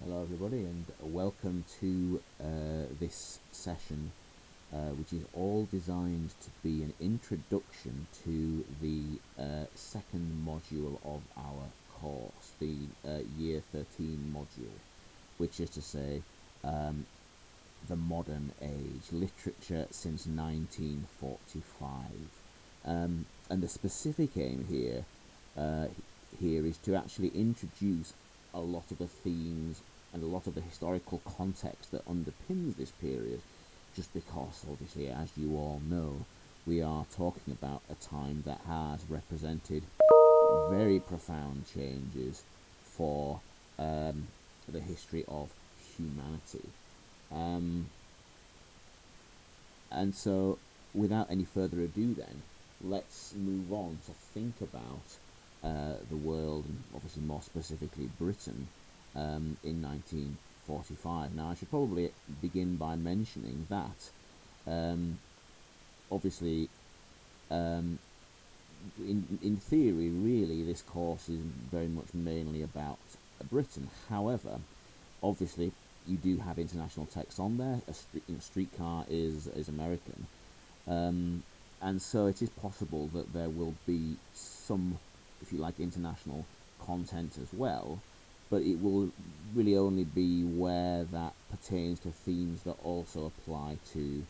Hello everybody and welcome to this session which is all designed to be an introduction to the second module of our course, the Year 13 module, which is to say the modern age, literature since 1945. And the specific aim here is to actually introduce a lot of the themes and a lot of the historical context that underpins this period, just because, obviously, as you all know, we are talking about a time that has represented very profound changes for the history of humanity. And so, without any further ado then, let's move on to think about the world, and obviously more specifically Britain, in 1945. Now, I should probably begin by mentioning that, obviously, in theory, really, this course is very much mainly about Britain. However, obviously, you do have international text on there. Streetcar is American, and so it is possible that there will be some, if you like, international content as well, but it will really only be where that pertains to themes that also apply to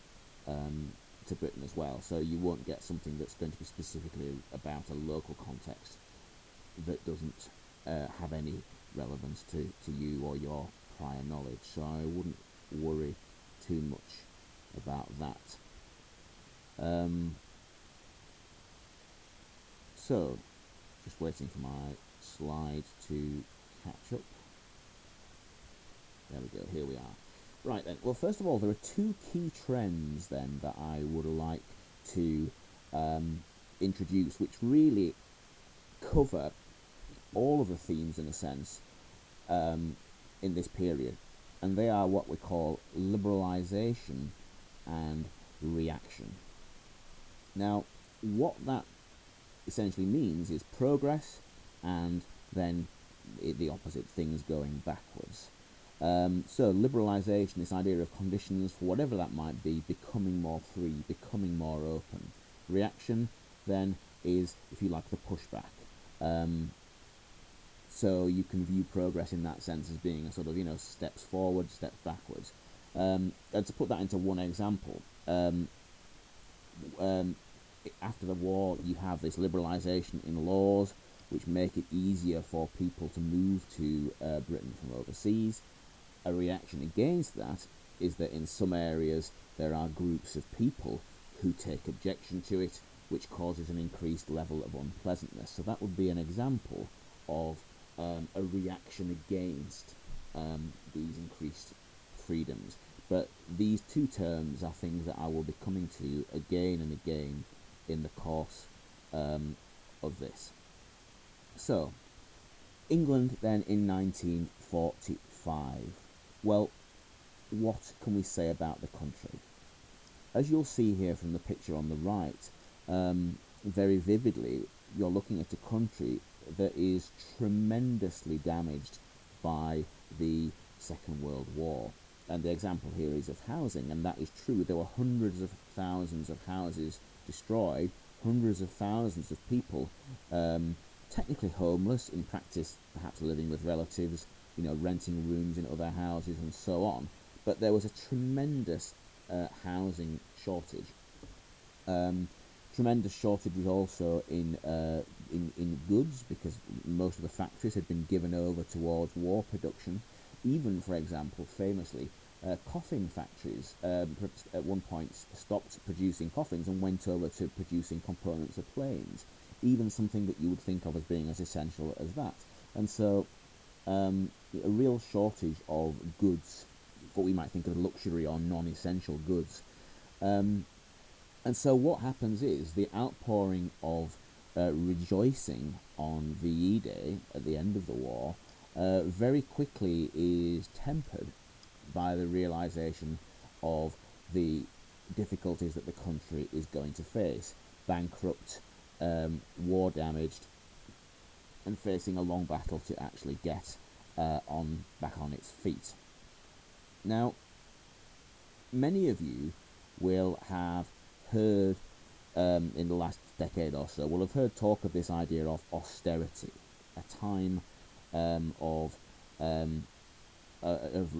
Britain as well. So you won't get something that's going to be specifically about a local context that doesn't have any relevance to you or your prior knowledge. So I wouldn't worry too much about that. So, just waiting for my slide to catch up. There we go, here we are. Right then, well, first of all, there are two key trends then that I would like to introduce, which really cover all of the themes, in a sense, in this period. And they are what we call liberalization and reaction. Now, what that essentially means is progress and then the opposite, things going backwards. So liberalization, this idea of conditions, for whatever that might be, becoming more free, becoming more open. Reaction then is, if you like, the pushback. So you can view progress in that sense as being a sort of, steps forward, steps backwards. And to put that into one example, after the war, you have this liberalization in laws which make it easier for people to move to Britain from overseas. A reaction against that is that in some areas there are groups of people who take objection to it, which causes an increased level of unpleasantness. So that would be an example of a reaction against these increased freedoms. But these two terms are things that I will be coming to again and again in the course of this. So, England then in 1945. Well, what can we say about the country? As you'll see here from the picture on the right, very vividly, you're looking at a country that is tremendously damaged by the Second World War. And the example here is of housing, and that is true. There were hundreds of thousands of houses destroyed, hundreds of thousands of people technically homeless, in practice perhaps living with relatives, renting rooms in other houses and so on. But there was a tremendous housing shortage. Tremendous shortage was also in goods, because most of the factories had been given over towards war production. Even, for example, famously, coffin factories at one point stopped producing coffins and went over to producing components of planes, even something that you would think of as being as essential as that. And so a real shortage of goods, what we might think of luxury or non-essential goods. And so what happens is the outpouring of rejoicing on VE Day at the end of the war very quickly is tempered by the realization of the difficulties that the country is going to face. Bankrupt, war damaged, and facing a long battle to actually get back on its feet. Now, many of you will have heard in the last decade or so will have heard talk of this idea of austerity, a time of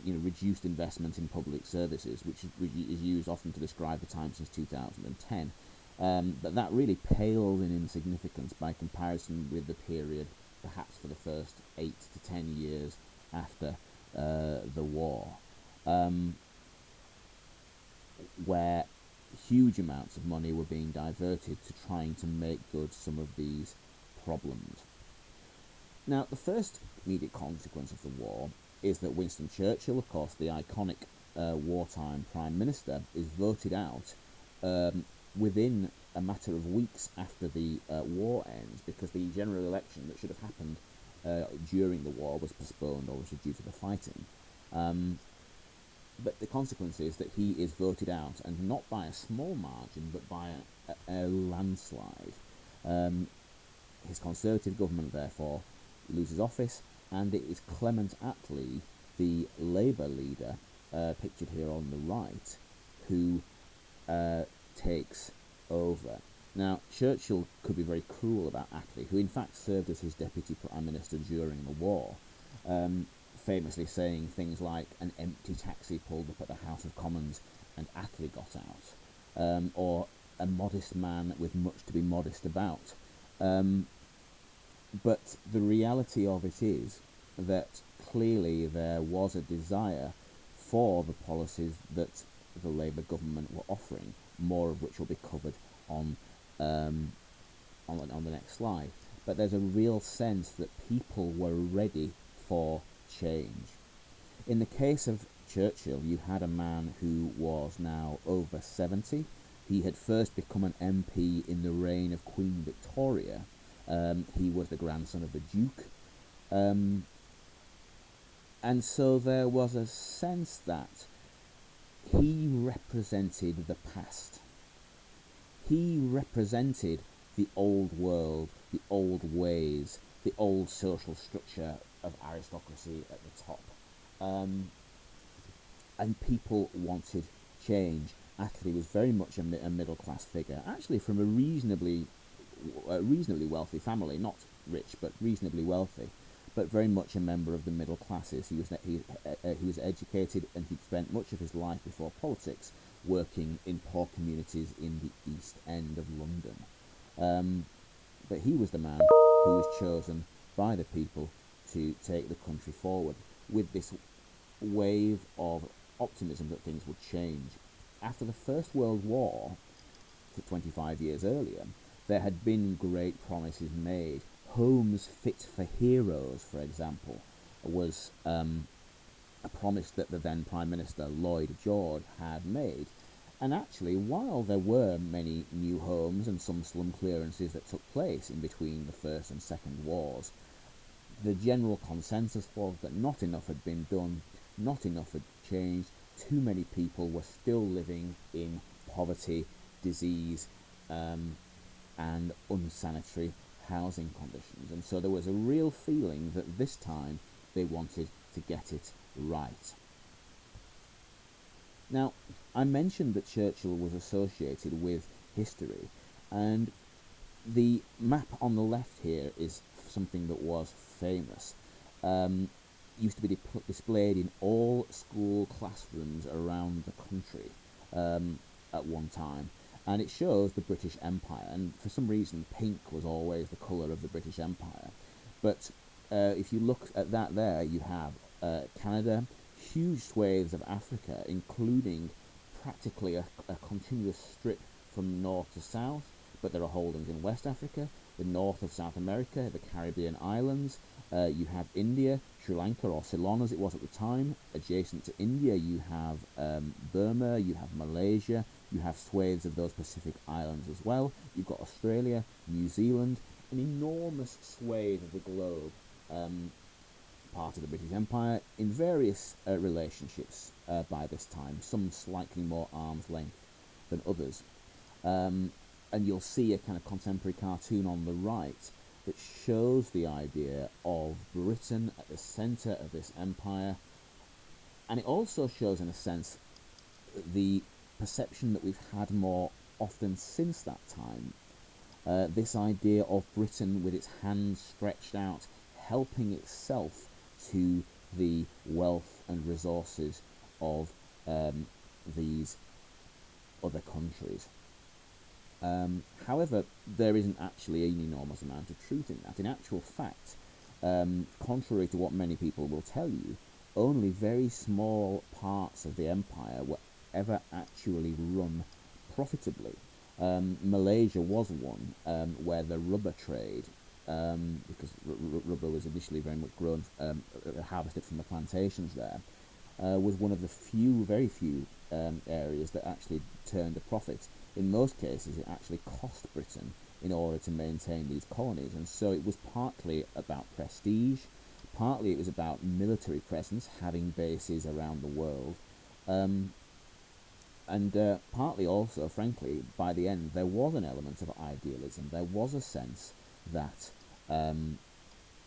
reduced investment in public services, which is used often to describe the time since 2010. But that really pales in insignificance by comparison with the period, perhaps for the first 8 to 10 years after the war, where huge amounts of money were being diverted to trying to make good some of these problems. Now, the first immediate consequence of the war is that Winston Churchill, of course, the iconic wartime Prime Minister, is voted out within a matter of weeks after the war ends, because the general election that should have happened during the war was postponed, obviously due to the fighting. But the consequence is that he is voted out, and not by a small margin, but by a landslide. His Conservative government, therefore, loses office, and it is Clement Attlee, the Labour leader, pictured here on the right, who takes over. Now, Churchill could be very cruel about Attlee, who in fact served as his deputy prime minister during the war, famously saying things like an empty taxi pulled up at the House of Commons and Attlee got out, or a modest man with much to be modest about. But the reality of it is that clearly there was a desire for the policies that the Labour government were offering, more of which will be covered on the next slide. But there's a real sense that people were ready for change. In the case of Churchill, you had a man who was now over 70. He had first become an MP in the reign of Queen Victoria. He was the grandson of the Duke. And so there was a sense that he represented the past. He represented the old world, the old ways, the old social structure of aristocracy at the top. And people wanted change. Attlee was very much a middle-class figure, actually from a reasonably wealthy family, not rich, but reasonably wealthy, but very much a member of the middle classes. He was educated, and he'd spent much of his life before politics working in poor communities in the East End of London. But he was the man who was chosen by the people to take the country forward with this wave of optimism that things would change. After the First World War, 25 years earlier, there had been great promises made. Homes fit for heroes, for example, was a promise that the then Prime Minister, Lloyd George, had made. And actually, while there were many new homes and some slum clearances that took place in between the First and Second Wars, the general consensus was that not enough had been done, not enough had changed. Too many people were still living in poverty, disease, and unsanitary housing conditions. And so there was a real feeling that this time they wanted to get it right. Now, I mentioned that Churchill was associated with history, and the map on the left here is something that was famous. Used to be displayed in all school classrooms around the country at one time, and it shows the British Empire, and for some reason pink was always the colour of the British Empire. But if you look at that there, you have Canada, huge swathes of Africa, including practically a continuous strip from north to south, but there are holdings in West Africa, the north of South America, the Caribbean islands. You have India, Sri Lanka, or Ceylon as it was at the time. Adjacent to India, you have Burma, you have Malaysia, you have swathes of those Pacific islands as well. You've got Australia, New Zealand, an enormous swathe of the globe, part of the British Empire, in various relationships by this time, some slightly more arm's length than others. And you'll see a kind of contemporary cartoon on the right that shows the idea of Britain at the centre of this empire, and it also shows, in a sense, the perception that we've had more often since that time. This idea of Britain with its hands stretched out, helping itself to the wealth and resources of these other countries. However, there isn't actually an enormous amount of truth in that. In actual fact, contrary to what many people will tell you, only very small parts of the empire were ever actually run profitably. Malaysia was one where the rubber trade, because rubber was initially very much grown, harvested from the plantations there, was one of the very few areas that actually turned a profit. In most cases, it actually cost Britain in order to maintain these colonies, and so it was partly about prestige, partly it was about military presence, having bases around the world, and partly also, frankly, by the end, there was an element of idealism. There was a sense that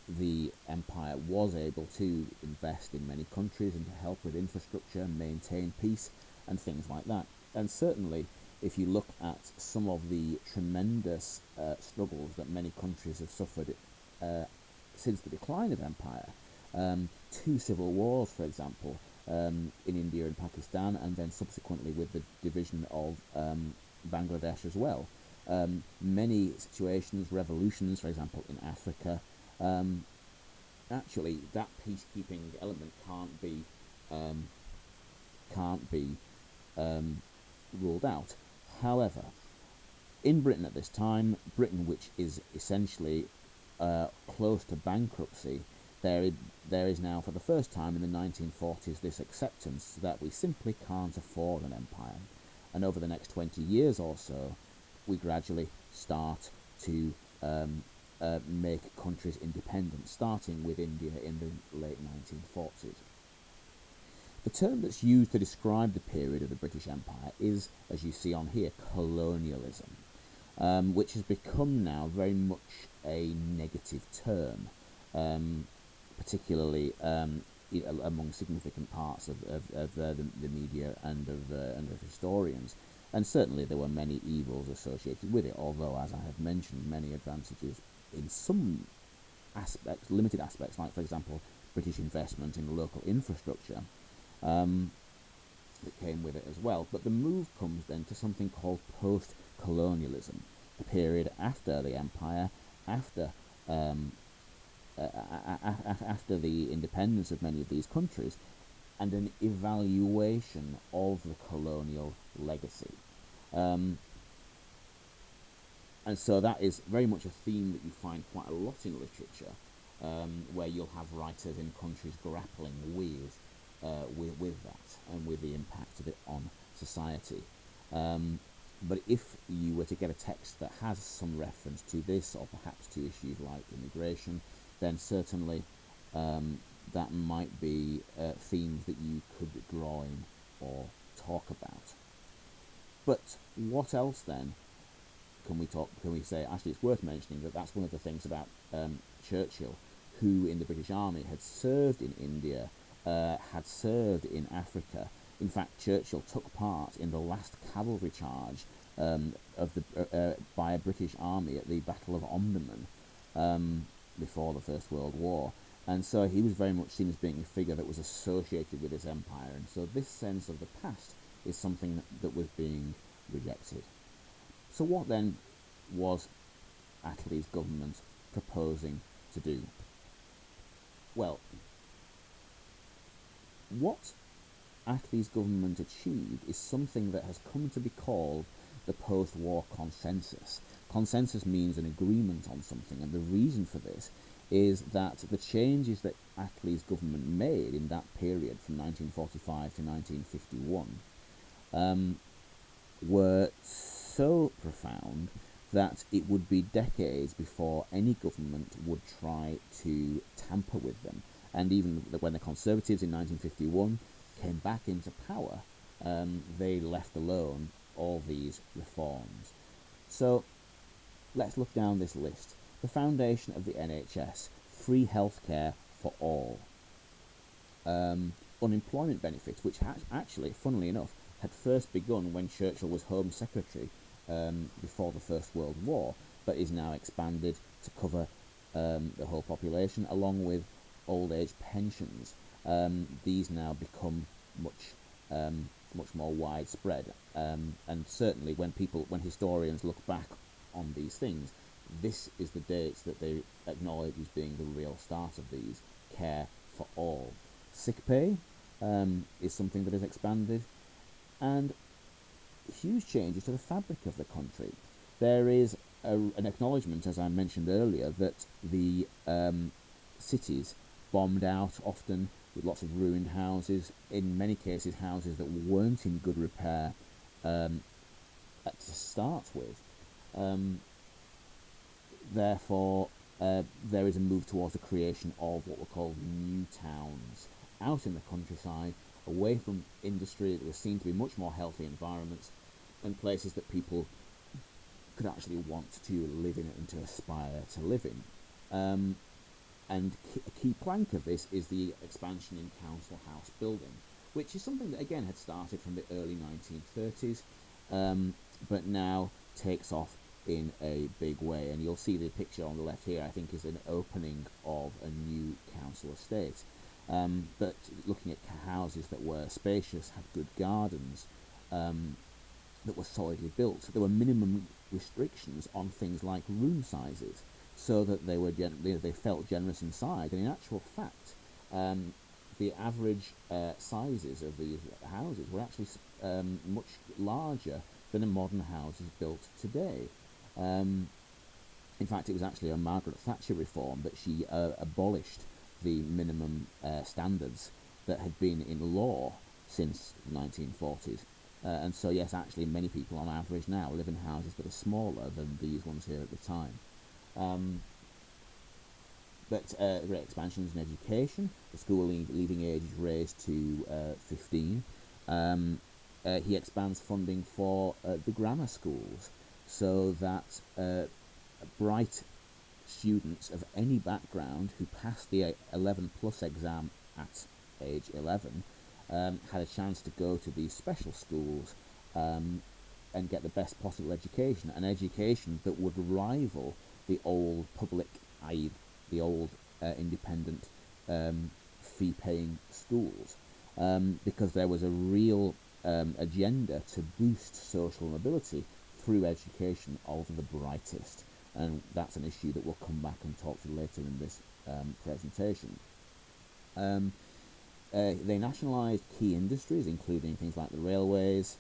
the empire was able to invest in many countries and to help with infrastructure, maintain peace, and things like that. And certainly, if you look at some of the tremendous struggles that many countries have suffered since the decline of empire, 2 civil wars, for example, in India and Pakistan, and then subsequently with the division of Bangladesh as well. Many situations, revolutions, for example, in Africa, actually that peacekeeping element can't be ruled out. However, in Britain at this time, Britain, which is essentially close to bankruptcy, there is now, for the first time in the 1940s, this acceptance that we simply can't afford an empire. And over the next 20 years or so, we gradually start to make countries independent, starting with India in the late 1940s. The term that's used to describe the period of the British Empire is, as you see on here, colonialism, which has become now very much a negative term, particularly among significant parts of the media and of historians. And certainly there were many evils associated with it, although, as I have mentioned, many advantages in some aspects, limited aspects, like, for example, British investment in local infrastructure, that came with it as well. But the move comes then to something called post-colonialism, a period after the empire, after the independence of many of these countries, and an evaluation of the colonial legacy. And so that is very much a theme that you find quite a lot in literature, where you'll have writers in countries grappling with that and with the impact of it on society. But if you were to get a text that has some reference to this, or perhaps to issues like immigration, then certainly that might be themes that you could draw in or talk about. But what else then can we say? Actually, it's worth mentioning that that's one of the things about Churchill, who in the British Army had served in India, had served in Africa. In fact, Churchill took part in the last cavalry charge by a British army at the Battle of Omdurman before the First World War. And so he was very much seen as being a figure that was associated with this empire. And so this sense of the past is something that was being rejected. So what then was Attlee's government proposing to do? Well, what Attlee's government achieved is something that has come to be called the Postwar Consensus. Consensus means an agreement on something, and the reason for this is that the changes that Attlee's government made in that period from 1945 to 1951 were so profound that it would be decades before any government would try to tamper with them. And even when the Conservatives in 1951 came back into power, they left alone all these reforms. So let's look down this list. the foundation of the NHS, free healthcare for all. Unemployment benefits, which actually, funnily enough, had first begun when Churchill was Home Secretary before the First World War, but is now expanded to cover the whole population, along with old age pensions. These now become much more widespread, and certainly when historians look back on these things, this is the dates that they acknowledge as being the real start of these: care for all. Sick pay is something that is expanded, and huge changes to the fabric of the country. There is an acknowledgement, as I mentioned earlier, that the cities bombed out often, with lots of ruined houses, in many cases houses that weren't in good repair to start with. Therefore, there is a move towards the creation of what were called new towns, out in the countryside, away from industry, that were seen to be much more healthy environments, and places that people could actually want to live in and to aspire to live in. And a key plank of this is the expansion in council house building, which is something that again had started from the early 1930s, but now takes off in a big way. And you'll see the picture on the left here, I think, is an opening of a new council estate. But looking at houses that were spacious, had good gardens, that were solidly built. There were minimum restrictions on things like room sizes, so that they were they felt generous inside. And in actual fact, the average sizes of these houses were actually much larger than a modern house is built today. In fact, it was actually a Margaret Thatcher reform that she abolished the minimum standards that had been in law since the 1940s. And so, yes, actually, many people on average now live in houses that are smaller than these ones here at the time. But great expansions in education. The school leaving age is raised to 15. He expands funding for the grammar schools, so that bright students of any background who passed the 11 plus exam at age 11 had a chance to go to these special schools and get the best possible education, an education that would rival the old public, i.e. the old independent fee-paying schools, because there was a real agenda to boost social mobility through education of the brightest, and that's an issue that we'll come back and talk to later in this presentation. They nationalised key industries, including things like the railways,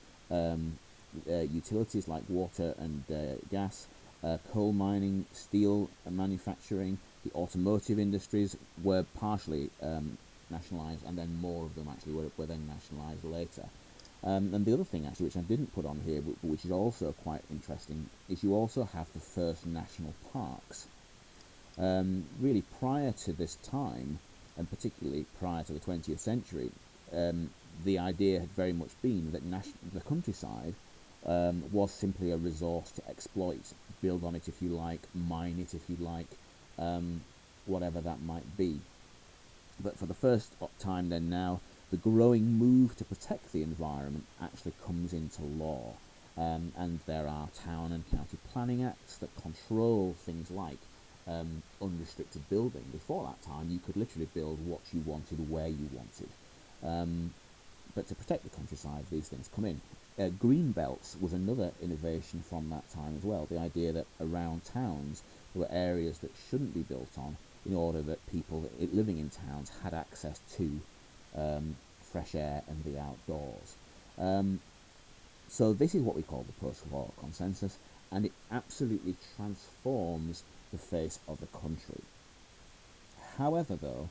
utilities like water and gas, coal mining, steel manufacturing. The automotive industries were partially nationalised, and then more of them actually were then nationalised later. And the other thing, actually, which I didn't put on here, but which is also quite interesting, is you also have the first national parks. Really, prior to this time, and particularly prior to the 20th century, the idea had very much been that the countryside was simply a resource to exploit, build on it if you like, mine it if you like, whatever that might be. But for the first time then now, the growing move to protect the environment actually comes into law. And there are town and county planning acts that control things like unrestricted building. Before that time, you could literally build what you wanted, where you wanted. But to protect the countryside, these things come in. Green belts was another innovation from that time as well. The idea that around towns there were areas that shouldn't be built on, in order that people living in towns had access to fresh air and the outdoors. So this is what we call the Postwar Consensus, and it absolutely transforms the face of the country. However, though,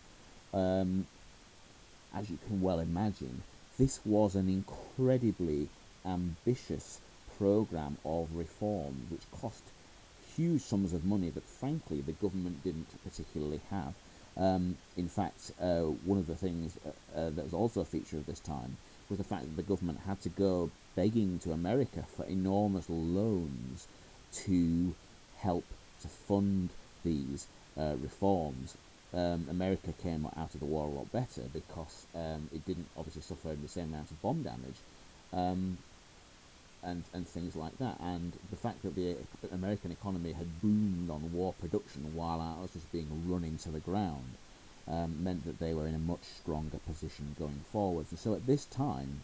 as you can well imagine, this was an incredibly ambitious programme of reform, which cost huge sums of money that, frankly, the government didn't particularly have. In fact, one of the things that was also a feature of this time was the fact that the government had to go begging to America for enormous loans to help to fund these reforms, America came out of the war a lot better because it didn't obviously suffer the same amount of bomb damage, and things like that. And the fact that the American economy had boomed on war production while ours was being run into the ground meant that they were in a much stronger position going forwards. And so at this time,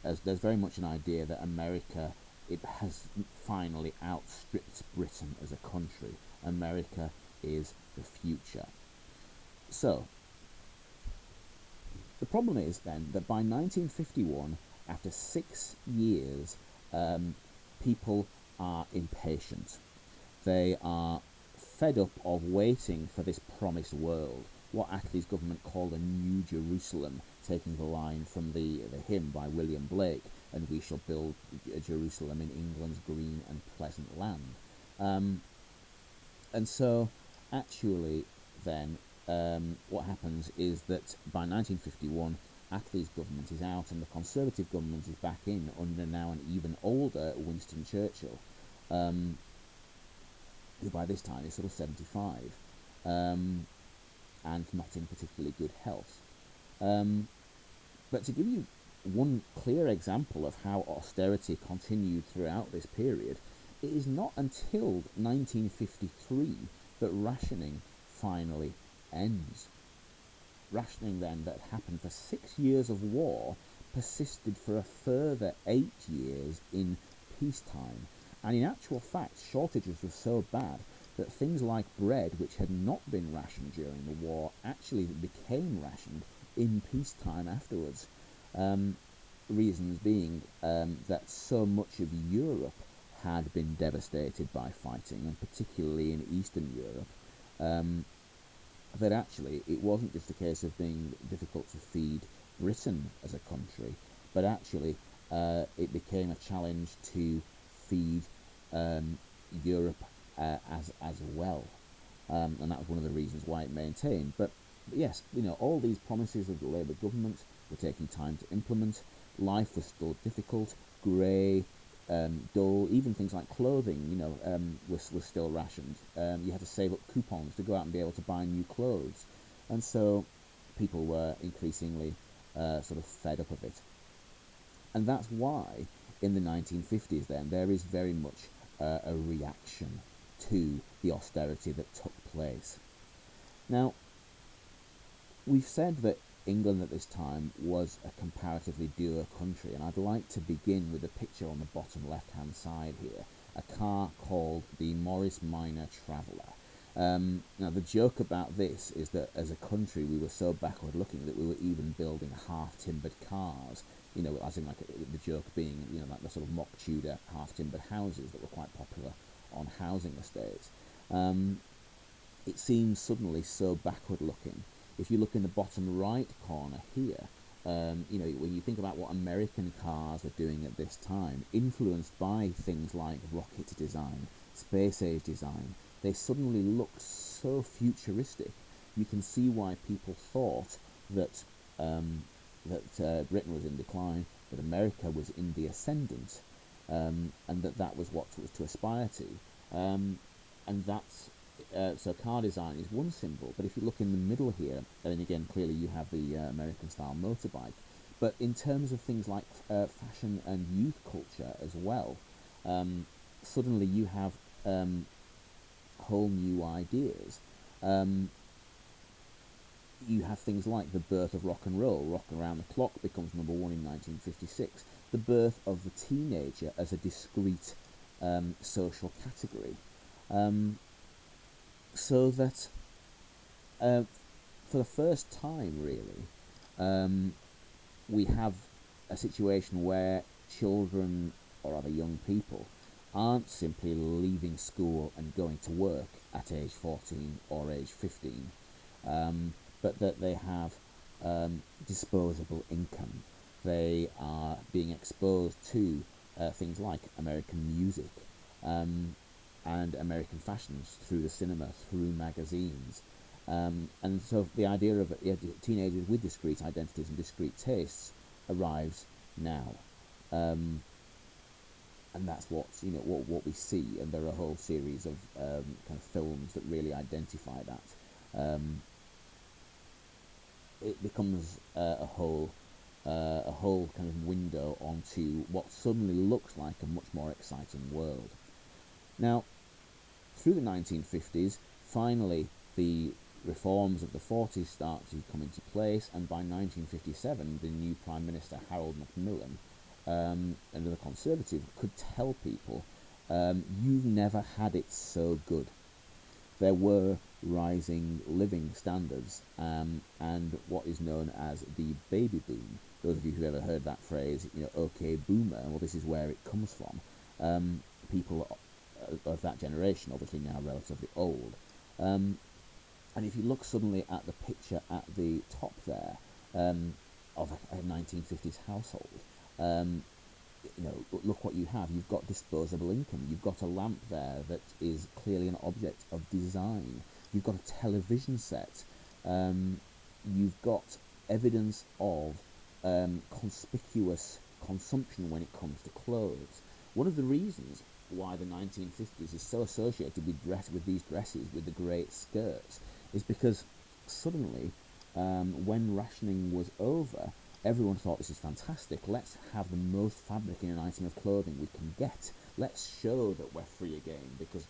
as there's very much an idea that America, it has finally outstripped Britain as a country. America is the future. So the problem is then that by 1951, after 6 years, people are impatient. They are fed up of waiting for this promised world, what Attlee's government called a New Jerusalem, taking the line from the hymn by William Blake, and we shall build a Jerusalem in England's green and pleasant land. And so actually then what happens is that by 1951 Attlee's government is out and the Conservative government is back in under now an even older Winston Churchill, who by this time is sort of 75 and not in particularly good health. But to give you one clear example of how austerity continued throughout this period, it is not until 1953 that rationing finally ends. Rationing then that happened for 6 years of war persisted for a further 8 years in peacetime, and in actual fact shortages were so bad that things like bread, which had not been rationed during the war, actually became rationed in peacetime afterwards. Reasons being that so much of Europe had been devastated by fighting, and particularly in Eastern Europe, that actually it wasn't just a case of being difficult to feed Britain as a country, but actually it became a challenge to feed Europe as well, and that was one of the reasons why it maintained. But yes, all these promises of the Labour government were taking time to implement. Life was still difficult, grey, dull. Even things like clothing, was still rationed. You had to save up coupons to go out and be able to buy new clothes, and so people were increasingly sort of fed up of it. And that's why in the 1950s then there is very much a reaction to the austerity that took place. Now, we've said that England at this time was a comparatively dour country, and I'd like to begin with a picture on the bottom left-hand side here, a car called the Morris Minor Traveller. Now, the joke about this is that as a country we were so backward-looking that we were even building half-timbered cars, as in like the joke being, like the sort of mock Tudor half-timbered houses that were quite popular on housing estates. It seems suddenly so backward-looking. If you look in the bottom right corner here, when you think about what American cars are doing at this time, influenced by things like rocket design, space-age design, they suddenly look so futuristic. You can see why people thought that Britain was in decline, that America was in the ascendant, and that was what was to aspire to. And that's so car design is one symbol, but if you look in the middle here, then again clearly you have the American-style motorbike. But in terms of things like fashion and youth culture as well, suddenly you have whole new ideas. You have things like the birth of rock and roll. Rock Around the Clock becomes number one in 1956. The birth of the teenager as a discrete social category. So that for the first time, really, we have a situation where children, or other young people, aren't simply leaving school and going to work at age 14 or age 15, but that they have disposable income. They are being exposed to things like American music, and American fashions through the cinema, through magazines. And so the idea of teenagers with discrete identities and discrete tastes arrives now. and that's what we see, and there are a whole series of kind of films that really identify that. It becomes a whole kind of window onto what suddenly looks like a much more exciting world. Now, through the 1950s, finally the reforms of the 40s start to come into place, and by 1957 the new Prime Minister, Harold Macmillan, another Conservative, could tell people, you've never had it so good. There were rising living standards, and what is known as the baby boom. Those of you who've ever heard that phrase, okay, boomer, well, this is where it comes from. People of that generation, obviously now relatively old. And if you look suddenly at the picture at the top there of a 1950s household, look what you have. You've got disposable income. You've got a lamp there that is clearly an object of design. You've got a television set. You've got evidence of conspicuous consumption when it comes to clothes. One of the reasons why the 1950s is so associated with these dresses, with the great skirts, is because suddenly, when rationing was over, everyone thought, this is fantastic, let's have the most fabric in an item of clothing we can get. Let's show that we're free again, because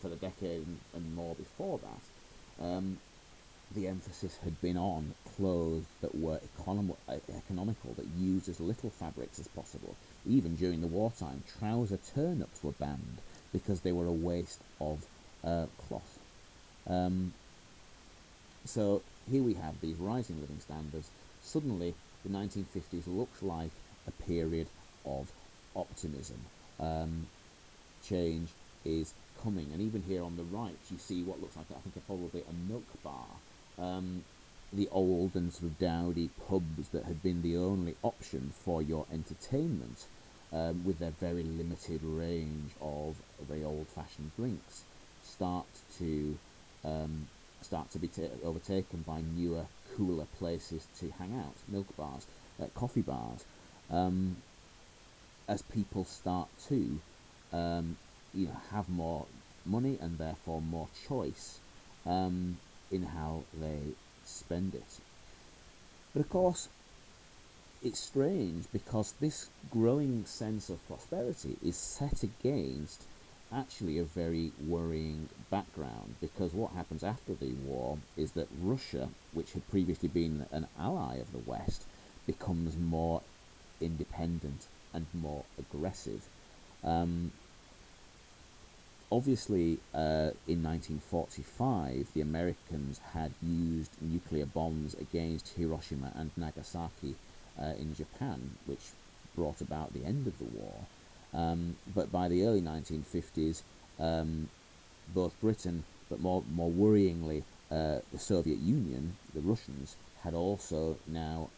for the decade and more before that, the emphasis had been on clothes that were economical, that used as little fabrics as possible. Even during the wartime, trouser turn-ups were banned because they were a waste of cloth. So here we have these rising living standards. Suddenly, the 1950s looks like a period of optimism. Change is coming, and even here on the right, you see what looks like, I think, probably a milk bar. The old and sort of dowdy pubs that had been the only option for your entertainment, with their very limited range of very old-fashioned drinks, start to be overtaken by newer, cooler places to hang out, milk bars, coffee bars, as people start to have more money and therefore more choice in how they spend it. But of course, it's strange because this growing sense of prosperity is set against actually a very worrying background, because what happens after the war is that Russia, which had previously been an ally of the West, becomes more independent and more aggressive. Obviously, in 1945, the Americans had used nuclear bombs against Hiroshima and Nagasaki in Japan, which brought about the end of the war. But by the early 1950s, both Britain, but more worryingly, the Soviet Union, the Russians, had also now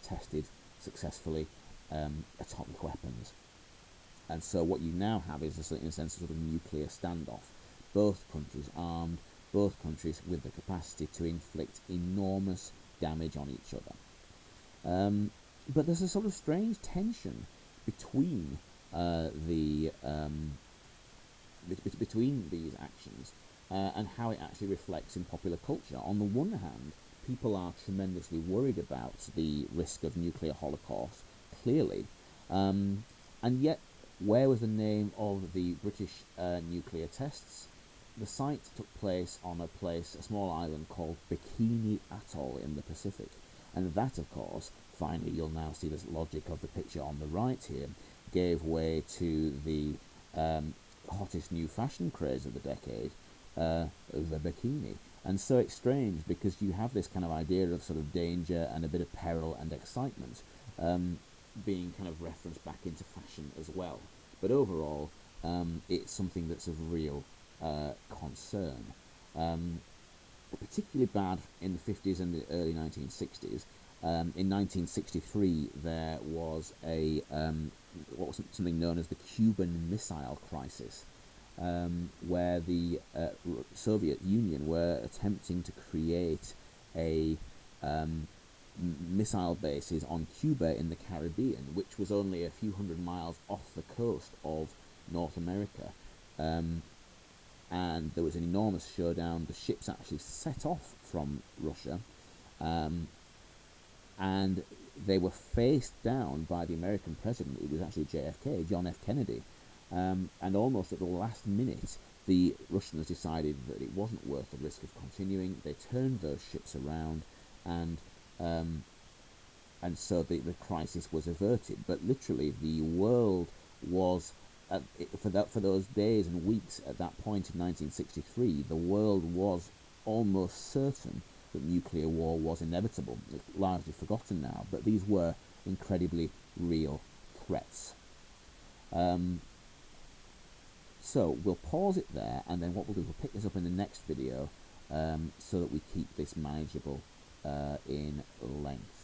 tested successfully atomic weapons. And so what you now have is, in a sense, a sort of nuclear standoff. Both countries armed, both countries with the capacity to inflict enormous damage on each other. But there's a sort of strange tension between between these actions and how it actually reflects in popular culture. On the one hand, people are tremendously worried about the risk of nuclear holocaust, clearly, and yet, where was the name of the British nuclear tests? The site took place on a small island called Bikini Atoll in the Pacific, and that, of course, finally, you'll now see this logic of the picture on the right here, gave way to the hottest new fashion craze of the decade, the bikini. And so it's strange because you have this kind of idea of sort of danger and a bit of peril and excitement being kind of referenced back into fashion as well. But overall, it's something that's of real concern. Particularly bad in the 50s and the early 1960s. In 1963, there was something known as the Cuban Missile Crisis, where the Soviet Union were attempting to create a missile bases on Cuba in the Caribbean, which was only a few hundred miles off the coast of North America. And there was an enormous showdown. The ships actually set off from Russia, and they were faced down by the American president. It was actually JFK, John F. Kennedy, and almost at the last minute, the Russians decided that it wasn't worth the risk of continuing. They turned those ships around, and so the crisis was averted. But literally, the world was, for those days and weeks at that point in 1963, the world was almost certain that nuclear war was inevitable. It's largely forgotten now, but these were incredibly real threats. So we'll pause it there, and then what we'll do is we'll pick this up in the next video, so that we keep this manageable in length.